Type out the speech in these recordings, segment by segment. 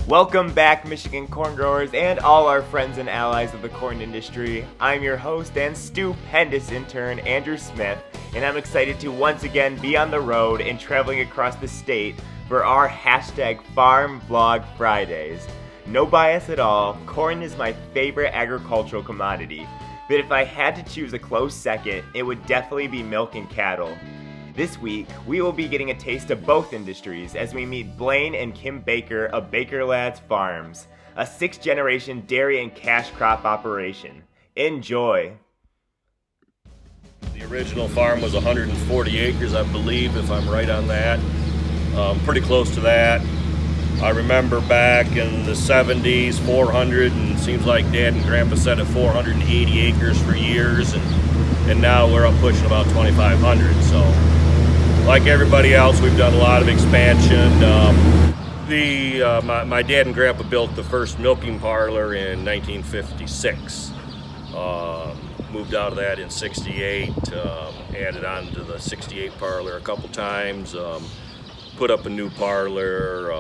Welcome back, Michigan corn growers and all our friends and allies of the corn industry. I'm your host and stupendous intern, Andrew Smith, and I'm excited to once again be on the road and traveling across the state for our hashtag Farm Vlog Fridays. No bias at all, corn is my favorite agricultural commodity, but if I had to choose a close second, it would definitely be milk and cattle. This week, we will be getting a taste of both industries as we meet Blaine and Kim Baker of Bakerlads Farms, a 6th-generation dairy and cash crop operation. Enjoy! The original farm was 140 acres, I believe, if I'm right on that. Pretty close to that. I remember back in the 70s, 400, and it seems like Dad and Grandpa said at 480 acres for years, and now we're up pushing about 2,500. So, like everybody else, we've done a lot of expansion. My dad and Grandpa built the first milking parlor in 1956. Moved out of that in 68, added on to the 68 parlor a couple times. Put up a new parlor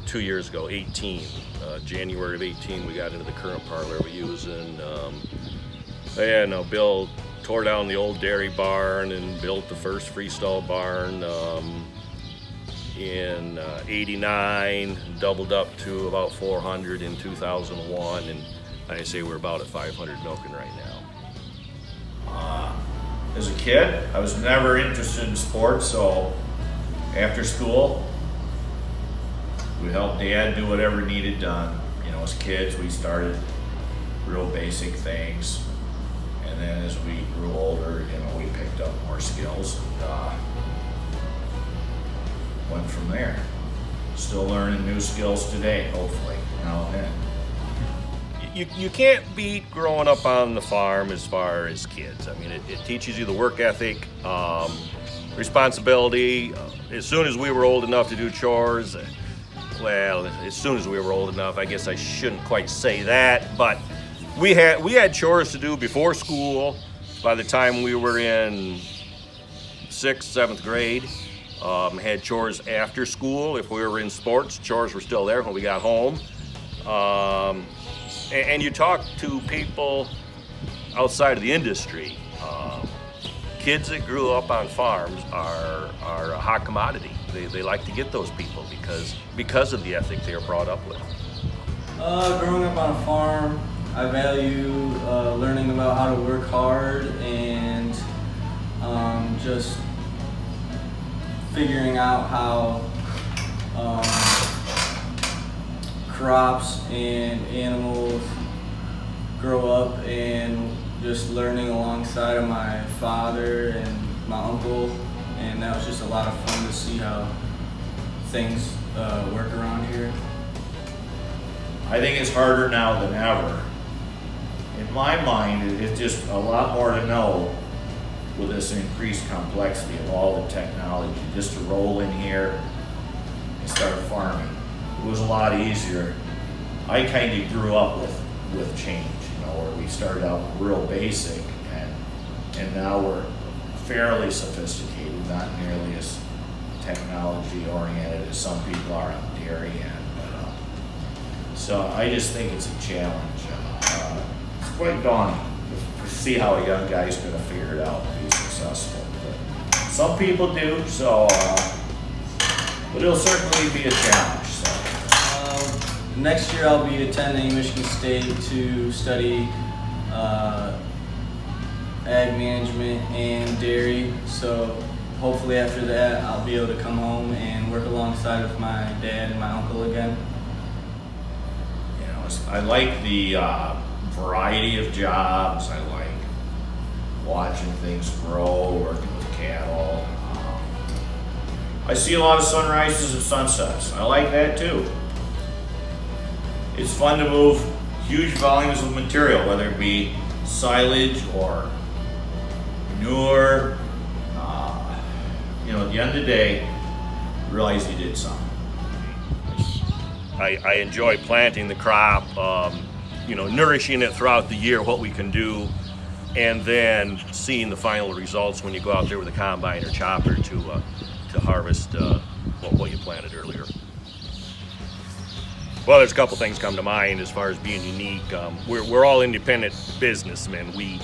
2 years ago, 18. January of 18, we got into the current parlor we're using. Tore down the old dairy barn and built the first freestall barn in 89, doubled up to about 400 in 2001, and like I say, we're about at 500 milking right now. As a kid, I was never interested in sports, so after school, we helped Dad do whatever needed done. You know, as kids, we started real basic things. And then as we grew older, we picked up more skills and went from there. Still learning new skills today, hopefully, now and then. You can't beat growing up on the farm as far as kids. I mean, it teaches you the work ethic, responsibility. As soon as we were old enough to do chores, as soon as we were old enough, I guess I shouldn't quite say that, but we had chores to do before school. By the time we were in 6th, 7th grade, had chores after school. If we were in sports, chores were still there when we got home. And you talk to people outside of the industry. Kids that grew up on farms are a hot commodity. They like to get those people because of the ethic they are brought up with. Growing up on a farm, I value learning about how to work hard and just figuring out how crops and animals grow up, and just learning alongside of my father and my uncle, and that was just a lot of fun to see how things work around here. I think it's harder now than ever. In my mind, it's just a lot more to know with this increased complexity of all the technology. Just to roll in here and start farming, it was a lot easier. I kind of grew up with change, where we started out real basic, and now we're fairly sophisticated, not nearly as technology oriented as some people are on the dairy end. So I just think it's a challenge. It's quite daunting to see how a young guy's going to figure it out and be successful. But some people do, but it'll certainly be a challenge. So. Next year I'll be attending Michigan State to study ag management and dairy. So hopefully after that I'll be able to come home and work alongside with my dad and my uncle again. I like the variety of jobs. I like watching things grow, working with cattle. I see a lot of sunrises and sunsets. I like that too. It's fun to move huge volumes of material, whether it be silage or manure. At the end of the day, realize you did something. I enjoy planting the crop, nourishing it throughout the year, what we can do, and then seeing the final results when you go out there with a combine or chopper to harvest what you planted earlier. Well, there's a couple things come to mind as far as being unique. We're all independent businessmen. We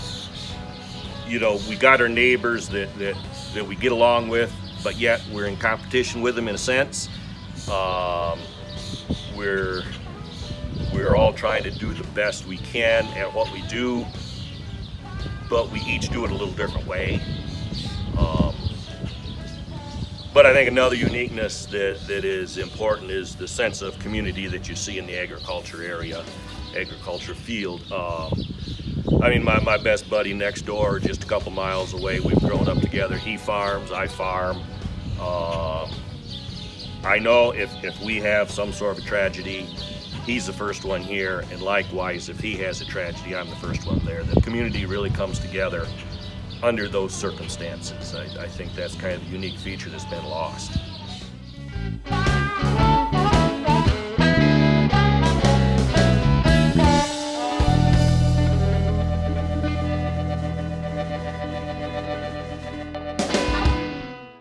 got our neighbors that we get along with, but yet we're in competition with them in a sense. We're all trying to do the best we can at what we do, but we each do it a little different way. But I think another uniqueness that is important is the sense of community that you see in the agriculture field. I mean, my best buddy next door, just a couple miles away, we've grown up together. He farms, I farm. I know if we have some sort of a tragedy, he's the first one here, and likewise, if he has a tragedy, I'm the first one there. The community really comes together under those circumstances. I think that's kind of a unique feature that's been lost.